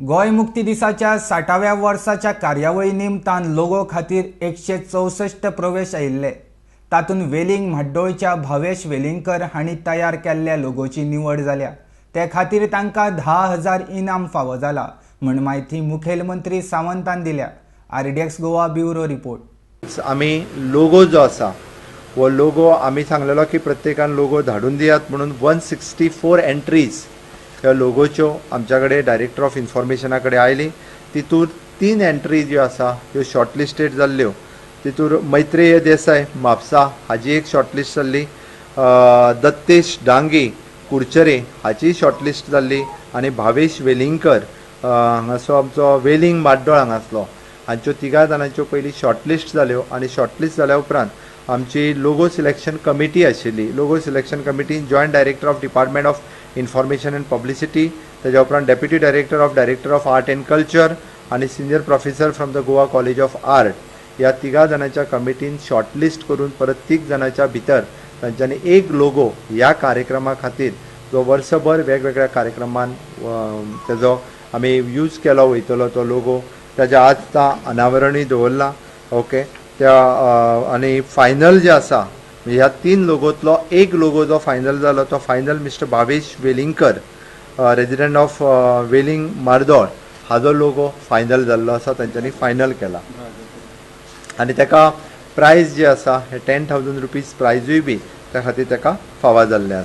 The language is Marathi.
गोय मुक्ती दिसाच्या 60व्या वर्साच्या कार्यावळी निमतान लोगो खातीर 164 प्रवेश आयिल्ले। तातूंत वेलिंग म्हाड्डोळच्या भावेश वेलिंगकर हांणी तयार केल्ल्या लोगोची निवड जाल्या। ते खातीर तांकां 10,000 इनाम फावो जाला म्हण माहिती मुखेलमंत्री सावंतान दिल्या। RDX Goa bureau report. आमी लोगो जो आसा वो लोगो आमी सांगलेलो की प्रत्येकान लोगो धाडून दियात म्हणून 164 एंट्रीज ह्या लोगोच्यो आमच्या कडेन डायरेक्टर ऑफ इन्फॉर्मेशना कडेन आयली। तितूर 3 एंट्री ज्यो आसा ह्यो शॉर्टलिस्टेड जाल्ल्यो। तितूर मैत्रेय देसाय म्हापसा हाजी एक शॉर्टलिस्ट जाल्ली, दत्तेश डांगे कुडचरे हाची शॉर्टलिस्ट जाल्ली आनी भावेश वेलिंगकर हांगासो आमचो वेलिंग माड्डोळ हांगासलो हांच्यो 3 जाणांच्यो पयलीं शॉर्टलिस्ट जाल्यो आनी शॉर्टलिस्ट जाल्या उपरांत आमची लोगो सिलेक्शन कमिटी आशिल्ली। लोगो सिलेक्शन कमिटीन joint director of department of information and publicity, तेज्या उपरांत deputy director of art and culture आनी senior professor from the Goa college of art ह्या 3 जाणांच्या कमिटीन शॉर्टलिस्ट करून परत 3 जाणांच्या भितर तांच्यांनी एक लोगो ह्या कार्यक्रमा खातीर जो वर्सभर वेगवेगळ्या कार्यक्रमान तेजो आमी यूज केलो वयतलो तो लोगो ताच्या आज अनावरणूय दवरला। ओके, त्या आनी फायनल जे आसा ह्या 3 लोगोतलो एक लोगो जो फायनल जालो तो final mister Bhavesh Velingkar resident of Veling Mardol हाजो लोगो फायनल जाल्लो आसा, तांच्यांनी फायनल केला आनी ताका प्रायज जे आसा हे 10,000 रुपीज प्रायजूय बी त्या खातीर ताका फावो जाल्लें आसा।